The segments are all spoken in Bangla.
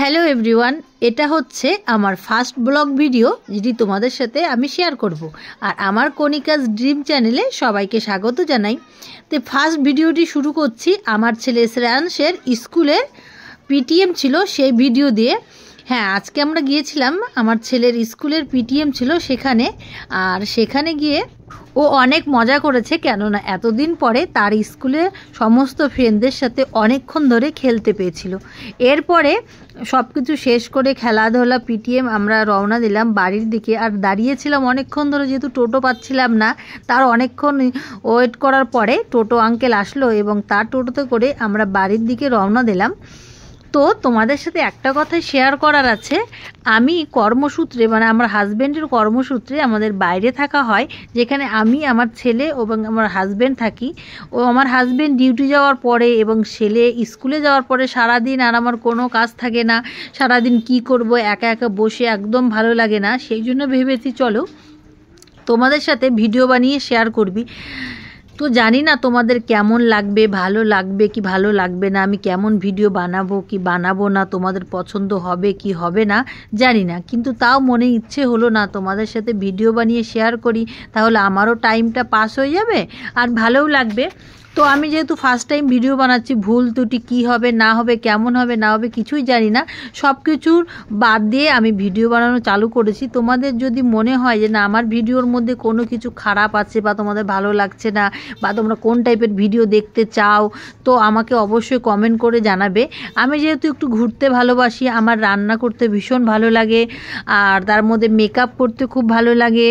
হ্যালো এভরিওয়ান, এটা হচ্ছে আমার ফার্স্ট ব্লগ ভিডিও যেটি তোমাদের সাথে আমি শেয়ার করব। আর আমার কণিকাস ড্রিম চ্যানেলে সবাইকে স্বাগত জানাই। তো ফার্স্ট ভিডিওটি শুরু করছি আমার ছেলে শ্রেয়াংশের স্কুলের পিটিএম ছিল সেই ভিডিও দিয়ে। হ্যাঁ, আজকে আমরা গিয়েছিলাম আমার ছেলের স্কুলের পিটিএম ছিল সেখানে। আর সেখানে গিয়ে ও অনেক মজা করেছে, কেননা এতদিন পরে তার স্কুলে সমস্ত ফ্রেন্ডদের সাথে অনেকক্ষণ ধরে খেলতে পেয়েছিল। এরপরে সব কিছু শেষ করে খেলাধুলা পিটিএম আমরা রওনা দিলাম বাড়ির দিকে। আর দাঁড়িয়েছিলাম অনেকক্ষণ ধরে, যেহেতু টোটো পাচ্ছিলাম না, তার অনেকক্ষণ ওয়েট করার পরে টোটো আঙ্কেল আসলো এবং তার টোটোতে করে আমরা বাড়ির দিকে রওনা দিলাম। তো তোমাদের সাথে একটা কথা শেয়ার করার আছে। আমি কর্মসূত্রে, মানে আমার হাজব্যান্ডের কর্মসূত্রে আমাদের বাইরে থাকা হয়, যেখানে আমি, আমার ছেলে এবং আমার হাজব্যান্ড থাকি। ও আমার হাজব্যান্ড ডিউটি যাওয়ার পরে এবং ছেলে স্কুলে যাওয়ার পরে সারাদিন আর আমার কোনো কাজ থাকে না। সারাদিন কি করব, একা একা বসে একদম ভালো লাগে না। সেই জন্য ভেবেছি চলো তোমাদের সাথে ভিডিও বানিয়ে শেয়ার করবি। তো জানি না তোমাদের কেমন লাগবে, ভালো লাগবে কি ভালো লাগবে না, আমি কেমন ভিডিও বানাবো কি বানাবো না, তোমাদের পছন্দ হবে কি হবে না জানি না, কিন্তু তাও মনে ইচ্ছে হলো না তোমাদের সাথে ভিডিও বানিয়ে শেয়ার করি, তাহলে আমারও টাইমটা পাস হয়ে যাবে আর ভালোও লাগবে। তো আমি যেহেতু ফার্স্ট টাইম ভিডিও বানাচ্ছি, ভুল ত্রুটি কী হবে না হবে, কেমন হবে না হবে কিছুই জানি না, সব কিছুর বাদ দিয়ে আমি ভিডিও বানানো চালু করেছি। তোমাদের যদি মনে হয় যে না আমার ভিডিওর মধ্যে কোনো কিছু খারাপ আছে বা তোমাদের ভালো লাগছে না বা তোমরা কোন টাইপের ভিডিও দেখতে চাও, তো আমাকে অবশ্যই কমেন্ট করে জানাবে। আমি যেহেতু একটু ঘুরতে ভালোবাসি, আমার রান্না করতে ভীষণ ভালো লাগে, আর তার মধ্যে মেকআপ করতে খুব ভালো লাগে,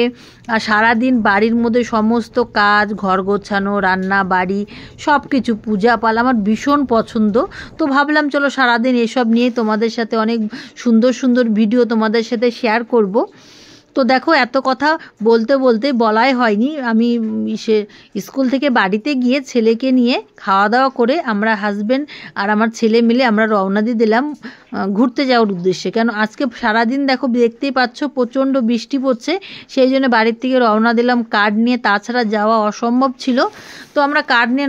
আর সারাদিন বাড়ির মধ্যে সমস্ত কাজ, ঘর গোছানো, রান্না বাড়ি সব কিছু, পূজা পাল আমার ভীষণ পছন্দ। তো ভাবলাম চলো সারাদিন এসব নিয়ে তোমাদের সাথে অনেক সুন্দর সুন্দর ভিডিও তোমাদের সাথে শেয়ার করব। তো দেখো, এত কথা বলতে বলতে বলাই হয়নি, আমি স্কুল থেকে বাড়িতে গিয়ে ছেলেকে নিয়ে খাওয়া দাওয়া করে আমরা হাজব্যান্ড আর আমার ছেলে মিলে আমরা রওনা দিয়ে দিলাম ঘুরতে যাওয়ার উদ্দেশ্যে। কেন আজকে সারাদিন দেখো দেখতেই পাচ্ছ প্রচণ্ড বৃষ্টি পড়ছে, সেই জন্য বাড়ির থেকে রওনা দিলাম কার্ড নিয়ে, তাছাড়া যাওয়া অসম্ভব ছিল। তো আমরা কার্ড নিয়ে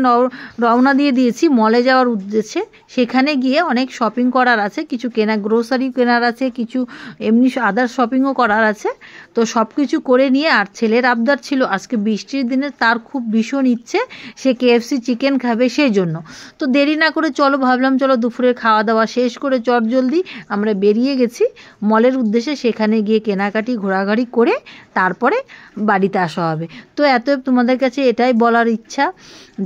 রওনা দিয়ে দিয়েছি মলে যাওয়ার উদ্দেশ্যে। সেখানে গিয়ে অনেক শপিং করার আছে, কিছু গ্রোসারি কেনার আছে, কিছু এমনি আদার শপিংও করার আছে। তো সব কিছু করে নিয়ে, আর ছেলের আবদার ছিল আজকে বৃষ্টির দিনে তার খুব ভীষণ ইচ্ছে সে KFC চিকেন খাবে, সেই জন্য। তো দেরি না করে চলো ভাবলাম চলো দুপুরের খাওয়া দাওয়া শেষ করে জলদি আমরা বেরিয়ে গেছি মলের উদ্দেশ্যে। সেখানে গিয়ে কেনাকাটি ঘোরাঘুরি করে তারপরে বাড়িতে আসা হবে। তো তোমাদের কাছে এটাই বলার ইচ্ছা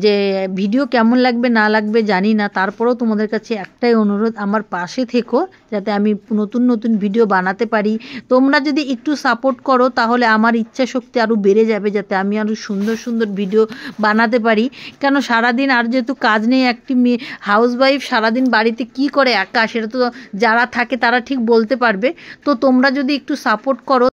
যে ভিডিও কেমন লাগবে না লাগবে জানি না, তারপরেও তোমাদের কাছে একটাই অনুরোধ, আমার পাশে থেকো যাতে আমি নতুন নতুন ভিডিও বানাতে পারি। তোমরা যদি একটু সাপোর্ট করো তাহলে আমার ইচ্ছা শক্তি আরও বেড়ে যাবে, যাতে আমি আরও সুন্দর সুন্দর ভিডিও বানাতে পারি। কেন সারাদিন আর যেহেতু কাজ নেই, একটি মেয়ে হাউসওয়াইফ সারাদিন বাড়িতে কি করে একা, সেটা তো যারা থাকে তারা ঠিক বলতে পারবে। তো তোমরা যদি একটু সাপোর্ট করো